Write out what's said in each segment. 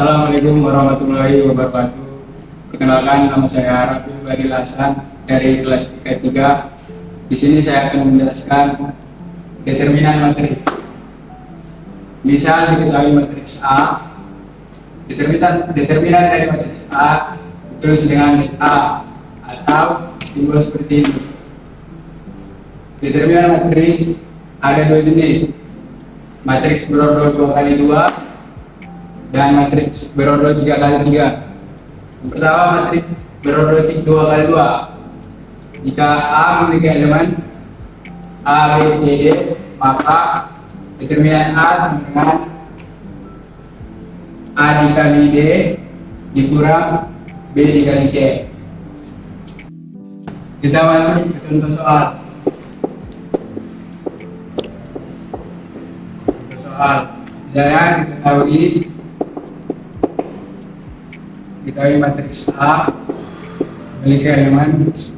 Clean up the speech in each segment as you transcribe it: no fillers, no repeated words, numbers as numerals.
Assalamualaikum warahmatullahi wabarakatuh. Perkenalkan, nama saya Rafiul Badil Hasan dari kelas IPA 3. Di sini saya akan menjelaskan determinan matriks. Misal diketahui matriks A, determinan dari matriks A ditulis dengan A atau simbol seperti ini. Determinan matriks ada dua jenis, matriks berordo 2x2 dan matriks berordo 3x3. Yang pertama, matriks berordo 2x2. Jika A memiliki elemen A, B, C, D, maka determinan A sama dengan A dikali D dikurang B dikali C. Kita masuk ke contoh soal. Misalnya diketahui matriks A memiliki elemen 10,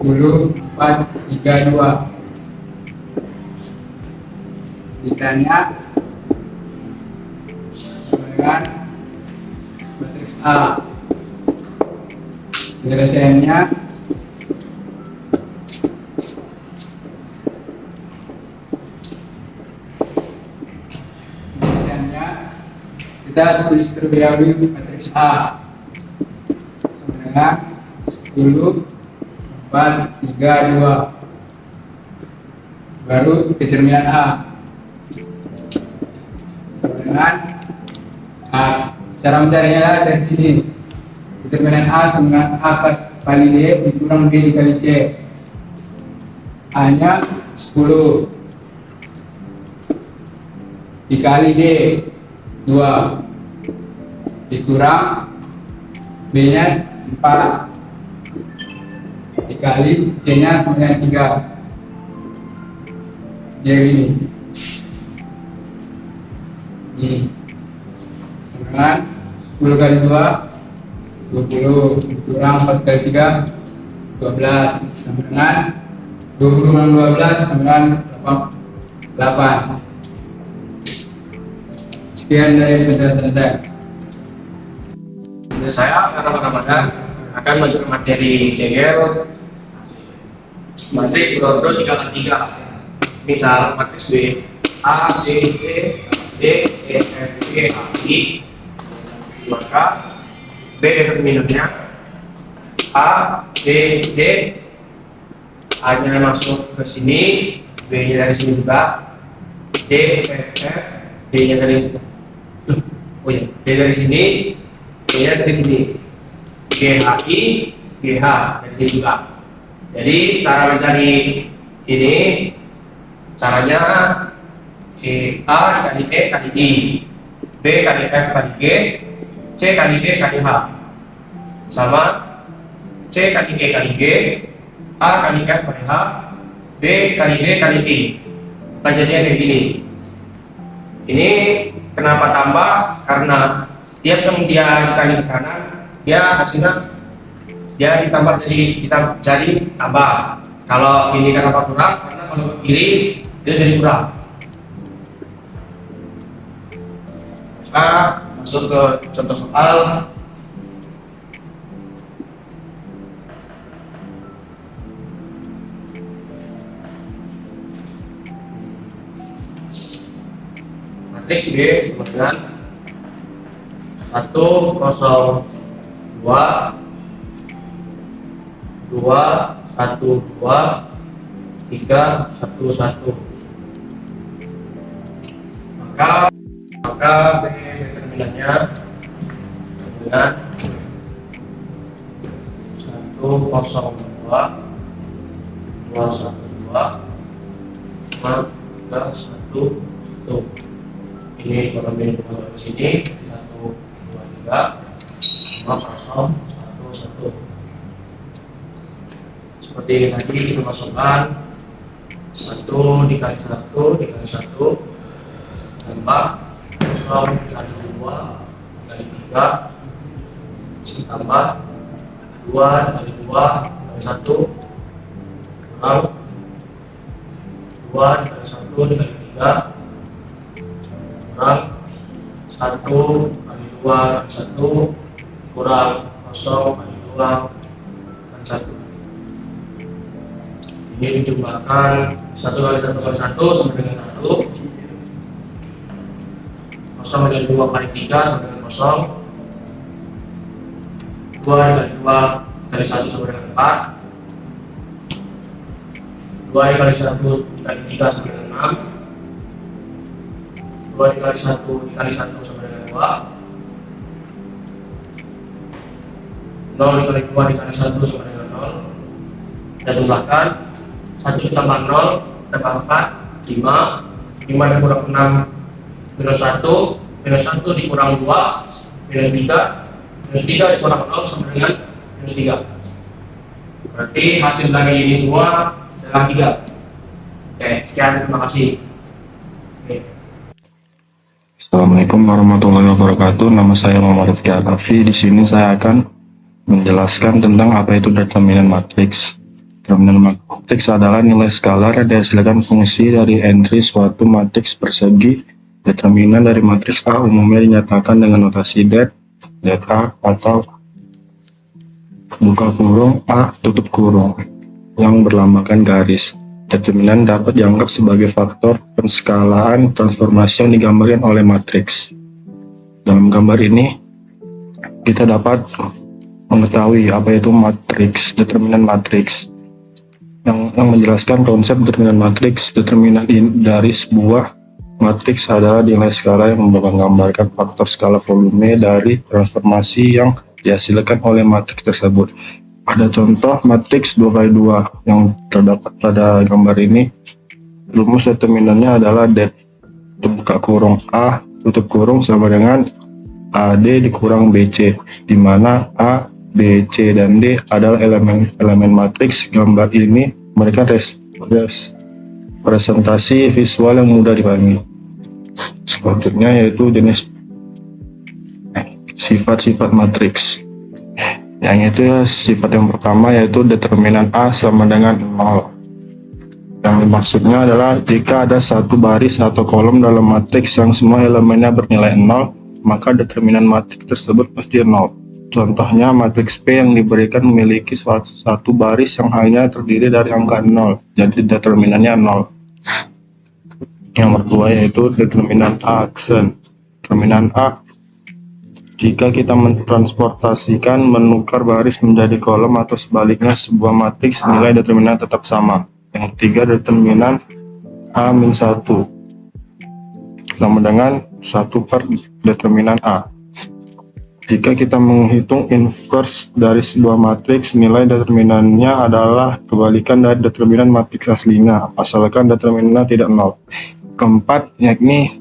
4, 3, 2. Ditanya dengan matriks A. Penyelesaiannya kita tulis terlebih dahulu matriks A sama dengan 10, 4, 3, 2. Baru determinan A sama dengan A. Cara mencarinya dari sini. Determinan A sama dengan A kali D dikurang B dikali C. A nya 10 dikali D 2 dikurang B nya 4 dikali C nya sama dengan 3. Jadi ini dengan 10 kali 2 20 dikurang 4 kali 3 12 sama dengan 20 kurang 12 sama dengan 8. Sekian dari penjelasan saya. Saya Ramadan akan masuk materi CGL matriks berordo 3x3. Misal matriks B A, B, C, D, E, F, G, H, I. Maka B determinannya A, B, D. A nya masuk ke sini, B nya dari sini juga, D, E, F, D nya dari sini. D dari sini, D nya dari sini, GHI, GH dari sini juga. Jadi cara mencari ini caranya A kali E kali I, B kali F kali G, C kali D kali H, sama C kali E kali G, A kali F kali H, B kali D kali I. Kejadian kayak gini. Ini kenapa tambah? Karena setiap yang dia dikali ke kanan, dia hasilnya dia ditambah jadi tambah. Kalau ini kenapa kurang? Karena kalau ke kiri dia jadi kurang. Kita masuk ke contoh soal. Matriks B sama dengan 1, 0, 2, 2, 1, 2, 3, 1, 1. Maka B determinannya dengan 1, 0, 2, 2, 1, 2, 5, 3, 1, 1. Ini kalau B di sini 1, 2, 3, 5, 0, 1, 1. Seperti ini tadi kita masukkan 1 dikali 1 dikali 1 tambah 0 dikali 2 dikali 3 tambah 2 dikali 2 dikali 1 kurang 2 dikali 1 dikali 3 kurang 1 kali 2 2 kali 1 kurang 0 kali 2 kali 1. Ini dijumlahkan 1 kali 1 kali 1 sama dengan 1. 0 kali 2 kali 3 sama dengan 0. 2 dikali 2 kali 1 sama dengan 4. 2 dikali 1 dikali 3 sama dengan 6. 2 dikali 1 dikali 1 sama dengan 2. 0 dikali 2 dikali 1 sama dengan 0. Kita jumlahkan 1 ditambah 0 tambah 4 5. 5 dikurang 6 minus 1. Minus 1 dikurang 2 minus 3. Minus 3 dikurang 0 sama dengan minus 3. Berarti hasil dari ini semua adalah 3. Oke, sekian, terima kasih. Oke. Assalamualaikum warahmatullahi wabarakatuh. Nama saya Muhammad Rifki Alafi. Di sini saya akan menjelaskan tentang apa itu determinan matriks. Determinan matriks adalah nilai skalar yang dihasilkan fungsi dari entry suatu matriks persegi. Determinan dari matriks A umumnya dinyatakan dengan notasi det A atau buka kurung A tutup kurung yang berlambangkan garis. Determinan dapat dianggap sebagai faktor penskalaan transformasi yang digambarkan oleh matriks. Dalam gambar ini kita dapat mengetahui apa itu matriks, determinan matriks. Yang menjelaskan konsep determinan matriks. Determinan dari sebuah matriks adalah nilai skala yang menggambarkan faktor skala volume dari transformasi yang dihasilkan oleh matriks tersebut. Ada contoh matriks 2x2 yang terdapat pada gambar ini. Rumus determinannya adalah det buka kurung A tutup kurung sama dengan AD dikurang BC, di mana A, B, C, dan D adalah elemen matriks. Gambar ini memberikan presentasi visual yang mudah dipahami. Selanjutnya yaitu jenis sifat-sifat matriks. Yang itu sifat yang pertama yaitu determinan A sama dengan 0. Yang maksudnya adalah jika ada satu baris atau kolom dalam matriks yang semua elemennya bernilai 0, maka determinan matriks tersebut pasti 0. Contohnya matriks P yang diberikan memiliki satu baris yang hanya terdiri dari angka 0, jadi determinannya 0. Yang kedua yaitu determinan A aksen. Determinan A, jika kita mentransportasikan menukar baris menjadi kolom atau sebaliknya sebuah matriks, nilai determinan tetap sama. Yang ketiga determinan A-1 sama dengan 1 per determinan A. Jika kita menghitung inverse dari sebuah matriks, nilai determinannya adalah kebalikan dari determinan matriks aslinya, asalkan determinannya tidak 0. Keempat, yakni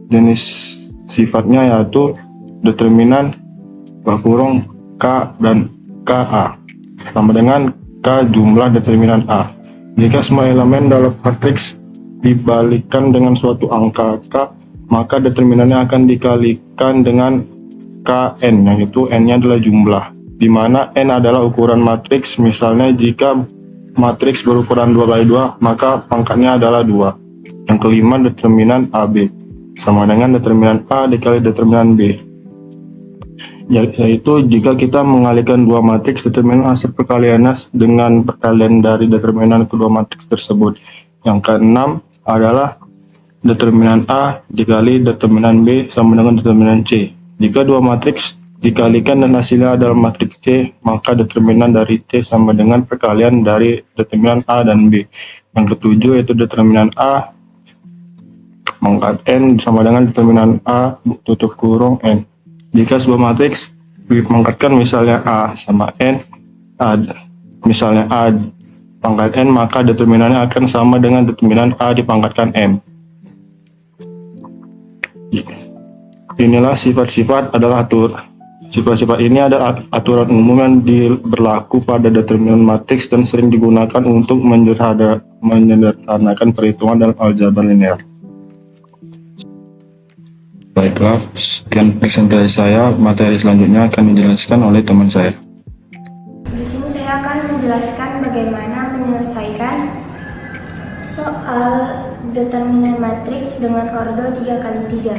jenis sifatnya yaitu determinan kurung K dan KA sama dengan K jumlah determinan A. Jika semua elemen dalam matriks dibalikkan dengan suatu angka K, maka determinannya akan dikalikan dengan Kn, yaitu N-nya adalah jumlah, di mana N adalah ukuran matriks. Misalnya jika matriks berukuran 2x2, maka pangkatnya adalah 2. Yang kelima determinan AB sama dengan determinan A dikali determinan B, yaitu jika kita mengalihkan dua matriks, determinan hasil perkaliannya dengan perkalian dari determinan kedua matriks tersebut. Yang keenam adalah determinan A dikali determinan B sama dengan determinan C. Jika dua matriks dikalikan dan hasilnya adalah matriks C, maka determinan dari C sama dengan perkalian dari determinan A dan B. Yang ketujuh yaitu determinan A pangkat N sama dengan determinan A tutup kurung N. Jika sebuah matriks dipangkatkan misalnya A sama N, misalnya A pangkat N, maka determinannya akan sama dengan determinan A dipangkatkan M. Inilah sifat-sifat adalah sifat-sifat ini adalah aturan umum yang berlaku pada determinan matriks dan sering digunakan untuk menyederhanakan perhitungan dalam aljabar linear. Baiklah, sekian presentasi saya. Materi selanjutnya akan dijelaskan oleh teman saya. Di sini saya akan menjelaskan bagaimana menyelesaikan soal determinan matriks dengan ordo 3x3.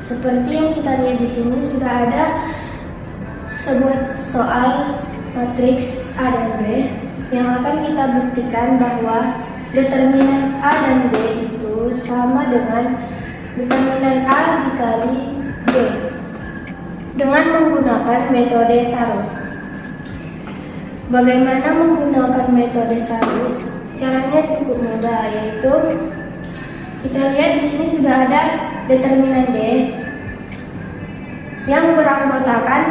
Seperti yang kita lihat di sini sudah ada sebuah soal matriks A dan B yang akan kita buktikan bahwa determinan A dan B itu sama dengan determinan A dikali B dengan menggunakan metode Sarus. Bagaimana menggunakan metode Sarus? Caranya cukup mudah, yaitu kita lihat di sini sudah ada determinan D yang beranggotakan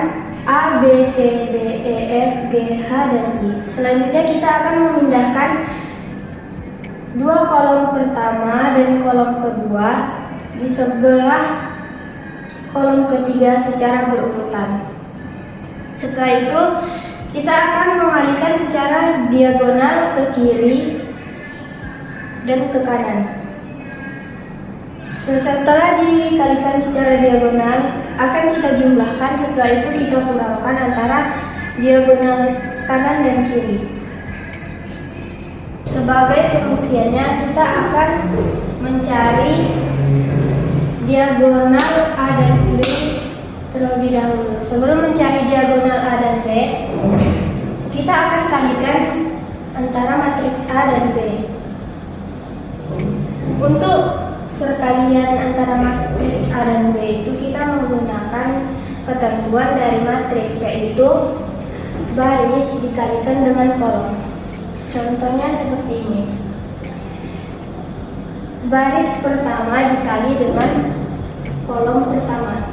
A, B, C, D, E, F, G, H, dan I. Selanjutnya kita akan memindahkan dua kolom pertama dan kolom kedua di sebelah kolom ketiga secara berurutan. Setelah itu kita akan mengalihkan secara diagonal ke kiri dan ke kanan. Setelah dikalikan secara diagonal akan kita jumlahkan, setelah itu kita kurangkan antara diagonal kanan dan kiri. Sebagai pembuktiannya kita akan mencari diagonal A dan B terlebih dahulu. Sebelum mencari diagonal A dan B, kita akan kalikan antara matriks A dan B. Untuk perkalian antara matriks A dan B itu kita menggunakan ketentuan dari matriks, yaitu baris dikalikan dengan kolom. Contohnya seperti ini. Baris pertama dikali dengan kolom pertama.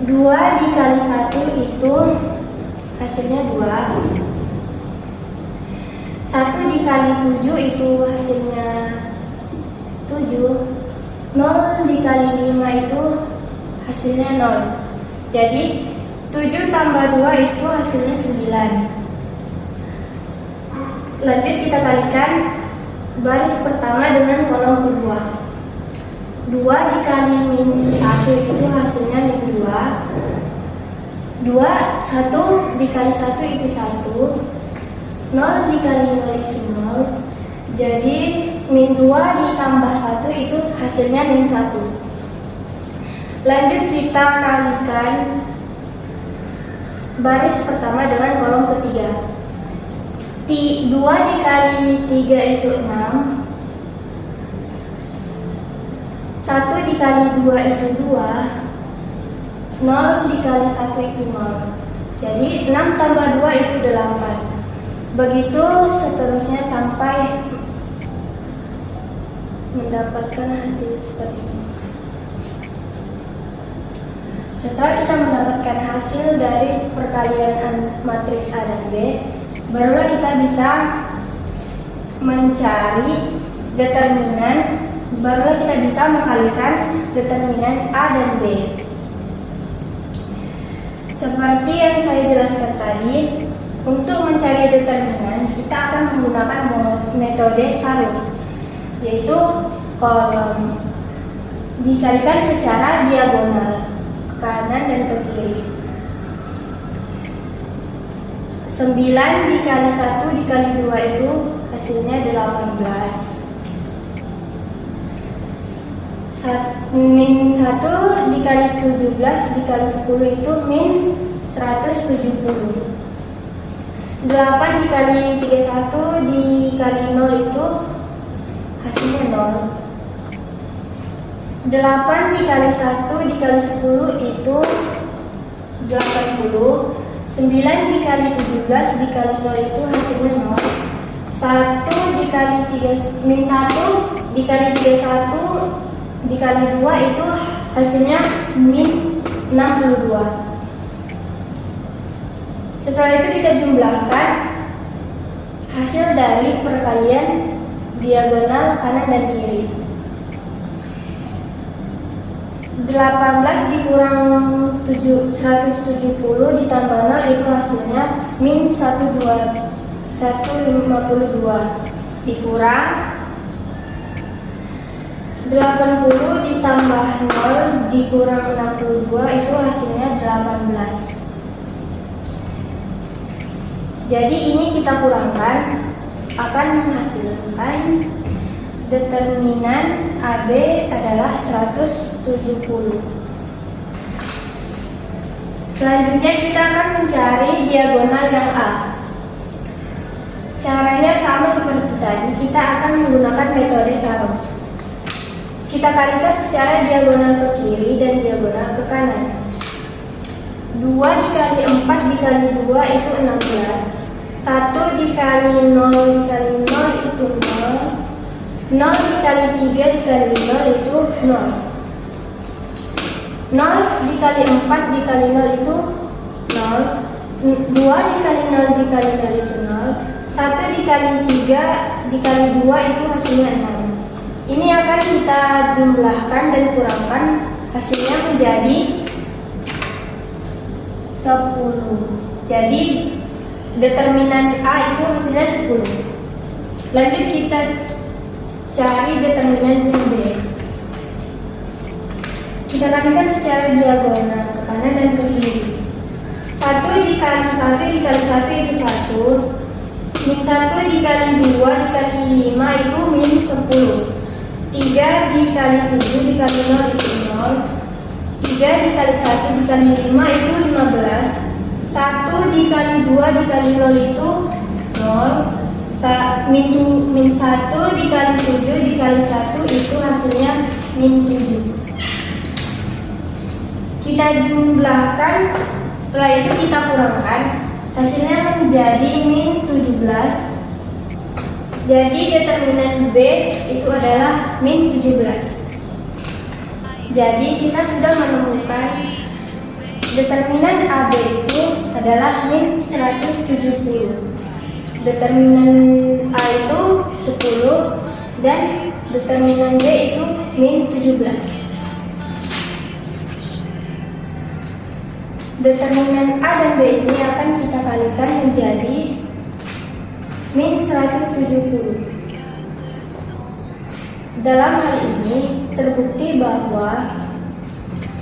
2 dikali 1 itu hasilnya 2. 1 dikali 7 itu hasilnya 7. 0 dikali 5 itu hasilnya 0. Jadi 7 tambah 2 itu hasilnya 9. Lanjut kita kalikan baris pertama dengan kolom kedua. 2 dikali min 1 itu hasilnya min 2. 1 dikali 1 itu 1. 0 dikali 0 itu 0. Jadi min 2 ditambah 1 itu hasilnya min 1. Lanjut kita kalikan baris pertama dengan kolom ketiga. 2 dikali 3 itu 6. 1 dikali 2 itu 2. 0 dikali 1 itu 0. Jadi 6 tambah 2 itu 8. Begitu seterusnya sampai mendapatkan hasil seperti ini. Setelah kita mendapatkan hasil dari perkalian matriks A dan B, barulah kita bisa mencari determinan, barulah kita bisa mengkalikan determinan A dan B. Seperti yang saya jelaskan tadi, untuk mencari determinan kita akan menggunakan metode Sarus, yaitu kolom dikalikan secara diagonal ke kanan dan ke kiri. 9 dikali 1 dikali 2 itu hasilnya 18. Min 1 dikali 17 dikali 10 itu min 170. 8 dikali 31 dikali 0 itu hasilnya 0. 8 dikali 1 dikali 10 itu 80. 9 dikali 17 dikali 0 itu hasilnya 0. 1 dikali 3 min 1 dikali 31 dikali 2 itu hasilnya min 62. Setelah itu kita jumlahkan hasil dari perkalian diagonal kanan dan kiri. 18 dikurang 170 ditambah 0 itu hasilnya min 152 dikurang 80 ditambah 0 dikurang 62 itu hasilnya 18. Jadi ini kita kurangkan akan menghasilkan determinan AB adalah 170. Selanjutnya kita akan mencari diagonal yang A. Caranya sama seperti tadi, kita akan menggunakan metode Saros. Kita kalikan secara diagonal ke kiri dan diagonal ke kanan. 2 dikali 4 dikali 2 itu 16. 1 dikali 0 dikali 0 itu 0. 0 dikali 3 dikali 0 itu 0. 0 dikali 4 dikali 0 itu 0. 2 dikali 0 dikali 0 itu 0. 1 dikali 3 dikali 2 itu hasilnya 6. Ini akan kita jumlahkan dan kurangkan, hasilnya menjadi 10. Jadi determinan A itu hasilnya 10. Lanjut kita cari determinan yang B. Kita kalikan secara diagonal ke kanan dan ke kiri. 1 dikali 1 dikali 1 itu 1. Min 1 dikali 2 dikali 5 itu min 10. 3 dikali 7 dikali 0 itu 0. 3 dikali 1 dikali 5 itu 15. 1 dikali 2 dikali 0 itu 0. Min 1 dikali 7 dikali 1 itu hasilnya min 7. Kita jumlahkan, setelah itu kita kurangkan, hasilnya menjadi min 17. Jadi determinan B itu adalah min 17. Jadi kita sudah menemukan determinan AB itu adalah min 170. Determinan A itu 10 dan determinan B itu min 17. Determinan A dan B ini akan kita kalikan menjadi min 170. Dalam hal ini terbukti bahwa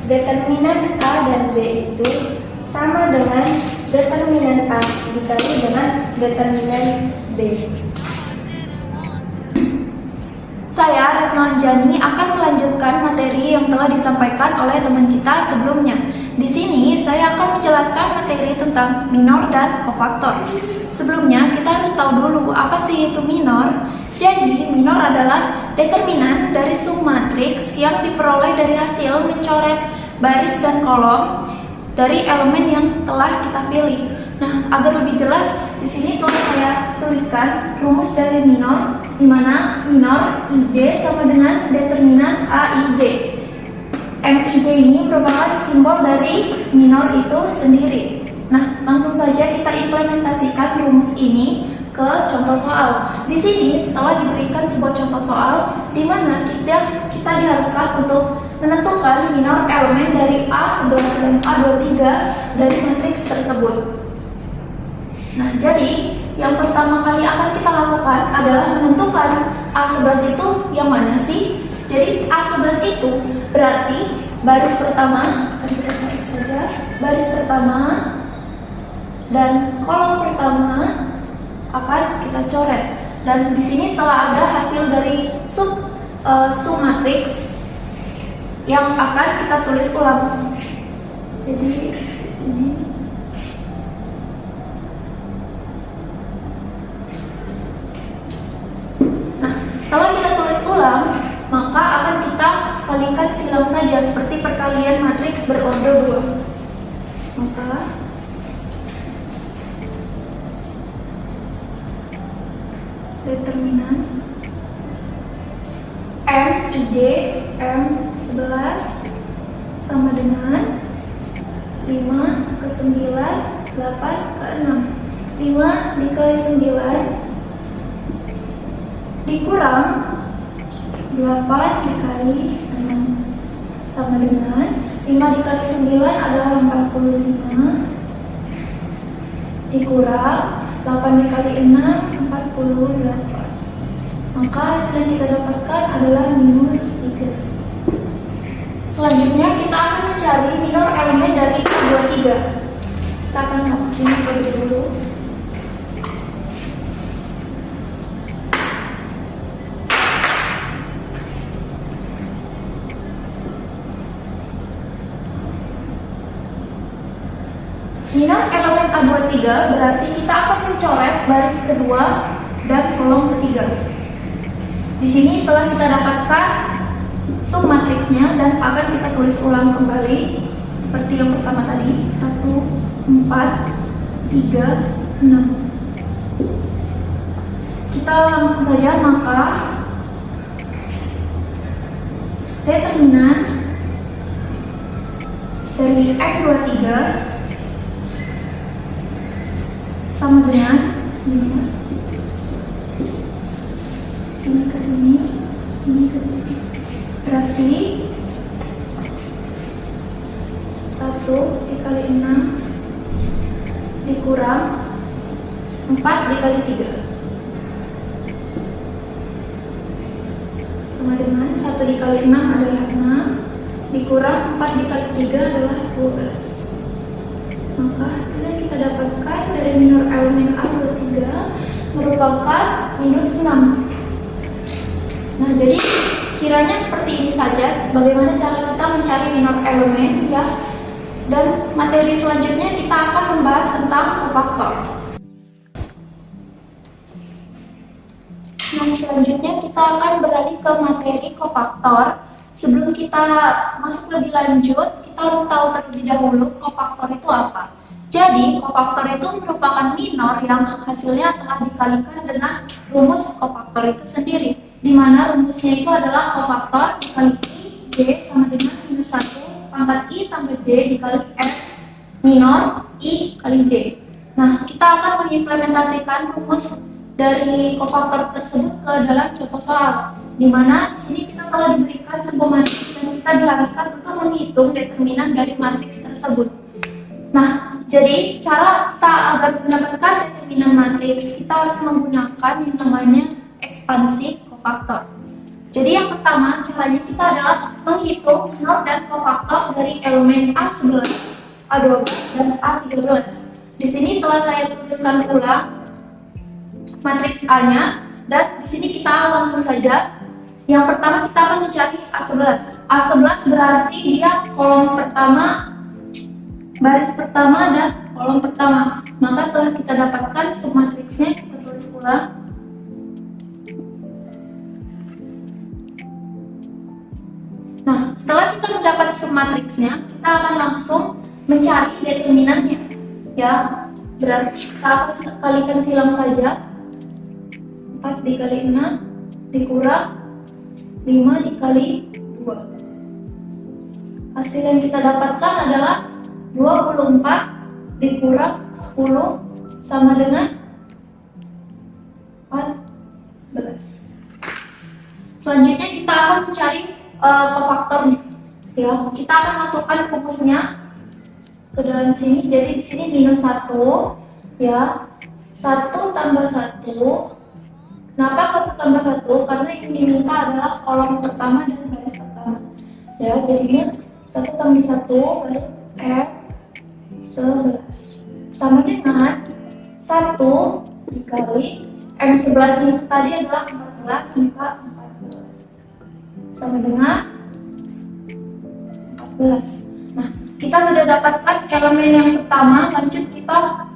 determinan A dan B itu sama dengan determinan A dikali dengan determinan B. Saya, Retno Anjani, akan melanjutkan materi yang telah disampaikan oleh teman kita sebelumnya. Di sini saya akan menjelaskan materi tentang minor dan kofaktor. Sebelumnya kita harus tahu dulu apa sih itu minor. Jadi minor adalah determinan dari sum matriks yang diperoleh dari hasil mencoret baris dan kolom dari elemen yang telah kita pilih. Nah, agar lebih jelas, di sini telah saya tuliskan rumus dari minor, di mana minor IJ sama dengan determinan AIJ. MIJ ini merupakan simbol dari minor itu sendiri. Nah, langsung saja kita implementasikan rumus ini ke contoh soal. Di sini telah diberikan sebuah contoh soal di mana kita diharuskan untuk menentukan minor elemen dari A11 dan A23 dari matriks tersebut. Nah, jadi yang pertama kali akan kita lakukan adalah menentukan A11 itu yang mana sih? Jadi A11 itu berarti baris pertama, kita cari saja baris pertama dan kolom pertama akan kita coret. Dan di sini telah ada hasil dari sum matriks yang akan kita tulis ulang. Jadi di sini setelah kita tulis ulang, maka akan kita kalikan silang saja seperti perkalian matriks berorder 2. Maka determinan MIJ M11 sama dengan 5 ke 9, 8 ke 6. 5 dikali 9 dikurang 8 dikali 6 sama dengan 5 dikali 9 adalah 45 dikurang 8 dikali 6 48. Maka hasil yang kita dapatkan adalah minus 3. Selanjutnya kita akan mencari minor elemen dari A23. Kita akan hapus ini terlebih dulu. elemen A23, berarti kita akan mencoret baris kedua dan kolom ketiga. Di sini telah kita dapatkan sub matriksnya dan akan kita tulis ulang kembali seperti yang pertama tadi, 1, 4, 3, 6. Kita langsung saja, maka determinan dari M23 sama dengan ini ke sini, ini ke sini. Berarti 1 dikali 6 dikurang 4 dikali 3 sama dengan 1 dikali 6 adalah 6 dikurang 4 dikali 3 adalah 12. Maka hasilnya kita dapatkan dari minor elemen A23 merupakan minus 6. Nah, jadi kiranya seperti ini saja bagaimana cara kita mencari minor elemen ya. Dan materi selanjutnya kita akan membahas tentang kofaktor. Nah, selanjutnya kita akan beralih ke materi kofaktor. Sebelum kita masuk lebih lanjut, kita harus tahu terlebih dahulu kofaktor itu apa. Jadi, kofaktor itu merupakan minor yang hasilnya telah dikalikan dengan rumus kofaktor itu sendiri, di mana rumusnya itu adalah kofaktor dikali I, J sama dengan minus 1 pangkat I tambah J dikali F minor I kali J. Nah, kita akan mengimplementasikan rumus dari kofaktor tersebut ke dalam contoh soal, di mana di sini kita telah diberikan sebuah matriks dan kita diharuskan untuk menghitung determinan dari matriks tersebut. Nah, jadi cara kita agar mendapatkan determinan matriks, kita harus menggunakan yang namanya ekspansi kofaktor. Jadi yang pertama caranya kita adalah menghitung minor dan kofaktor dari elemen A11, A12, dan A13. Di sini telah saya tuliskan ulang matriks A-nya, dan di sini kita langsung saja. Yang pertama kita akan mencari A11. A11 berarti dia kolom pertama, baris pertama, dan kolom pertama. Maka telah kita dapatkan submatriksnya, kita tulis ulang. Nah, setelah kita mendapat submatriksnya, kita akan langsung mencari determinannya. Ya, berarti kita akan kalikan silang saja. 4 dikali 6 dikurang 5 dikali 2. Hasil yang kita dapatkan adalah 24 dikurang 10 sama dengan 14. Selanjutnya kita akan mencari kofaktornya. Ya, kita akan masukkan rumusnya ke dalam sini. Jadi di sini minus 1, ya. 1 tambah 1. Kenapa 1 tambah 1? Karena yang diminta adalah kolom pertama dan baris pertama. Ya, jadinya 1 tambah 1 baru F11 sama dengan 1 dikali M11 itu tadi adalah 14 maka 14 sama dengan 14. Nah, kita sudah dapatkan elemen yang pertama. Lanjut kita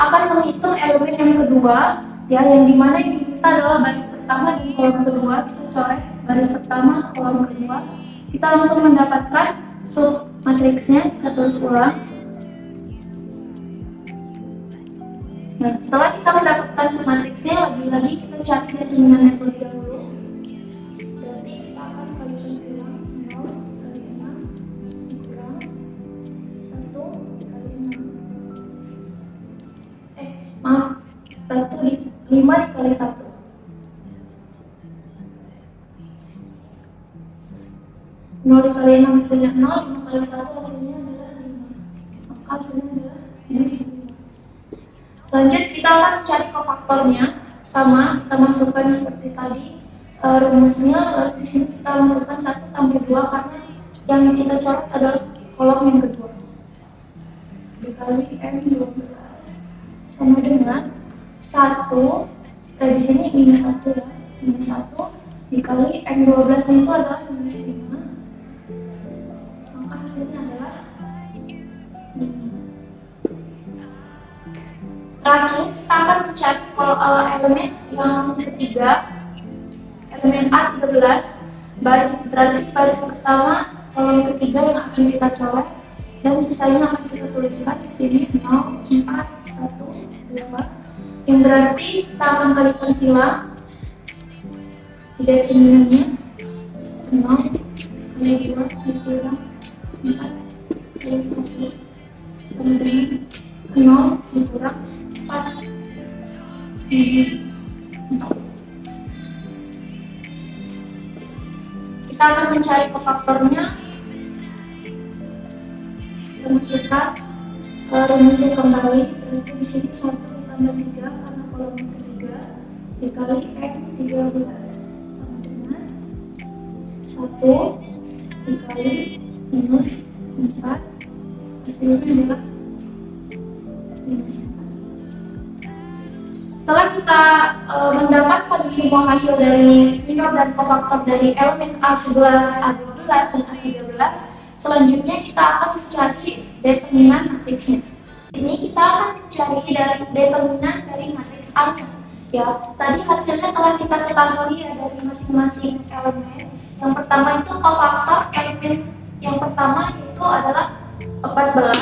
akan menghitung elemen yang kedua, ya, yang dimana yang diminta adalah baris pertama dan kolom kedua. Kita coret baris pertama, kolom kedua. Kita langsung mendapatkan sub matriksnya. Kita tulis ulang. Nah, setelah kita mendapatkan sub matriksnya, lagi-lagi kita cari determinannya terlebih dahulu. Berarti kita akan kalikan silang 0 kali 6 dikurang 1 kali 6. Maaf, 5 dikali 1. 0 dikali 6 hasilnya 0, 5 kali 1 hasilnya adalah 5. Maka hasilnya adalah minus 5. Lanjut kita akan mencari kofaktornya. Sama, kita masukkan seperti tadi rumusnya. Lalu di sini kita masukkan 1 tambah 2 karena yang kita coret adalah kolom yang kedua. Dikali M12 sama dengan 1, di sini minus 1 ya, minus 1 dikali M12 itu adalah minus 5, maka hasilnya adalah 5. Terakhir, kita akan mencari elemen yang ketiga, elemen A13, berarti baris pertama kolom ketiga yang akan kita coret, dan sisanya akan kita tuliskan di sini 0, 4, 1, 2, yang berarti kita akan kalikan silang determinannya 0 kali 2 dikurang 4 kali 1 kali 0 dikurang 4 series 0. Kita akan mencari kofaktornya. Kita masukkan rumusnya kembali, berarti di sini 1 ditambah 3 karena kolom ketiga dikali M13 sama dengan 1 dikali minus 4, hasilnya adalah minus 4. Setelah kita mendapatkan semua hasil dari minor dan kofaktor dari elemen A11, A12, dan A13, selanjutnya kita akan mencari determinan matriksnya. Di sini kita akan mencari dari determinan dari matriks A-nya. Ya, tadi hasilnya telah kita ketahui ya dari masing-masing elemen. Yang pertama itu kofaktor elemen yang pertama itu adalah 14,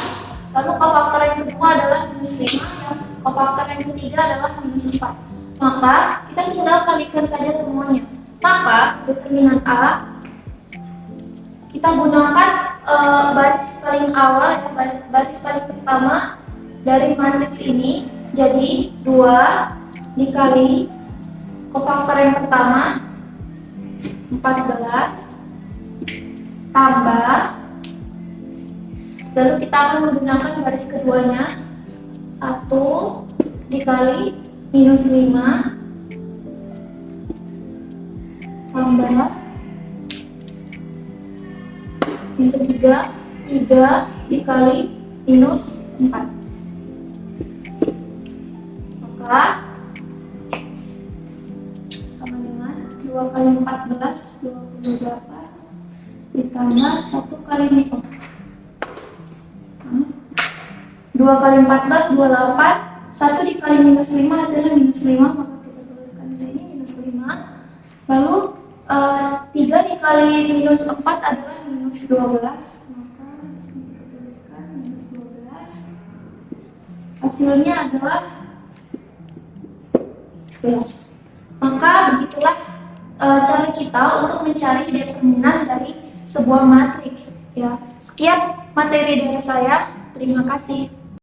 lalu kofaktor yang kedua adalah minus 5, dan kofaktor yang ketiga adalah minus 4. Maka kita tinggal kalikan saja semuanya. Maka determinan A kita gunakan baris paling awal, baris paling pertama dari matriks ini, jadi 2 dikali kofaktor yang pertama 14 tambah, lalu kita akan menggunakan baris keduanya 1 dikali minus 5 tambah yang ketiga 3 dikali minus 4, maka sama dengan 2 kali 14 28 ditambah 1 kali 4, 2 kali 14 28, 1 dikali minus 5 hasilnya minus 5, maka kita tuliskan di sini minus 5. Lalu 3 dikali minus 4 adalah minus 12, maka di sini kita tuliskan minus 12. Hasilnya adalah 11. Maka begitulah cara kita untuk mencari determinan dari sebuah matriks. Ya, sekian materi dari saya. Terima kasih.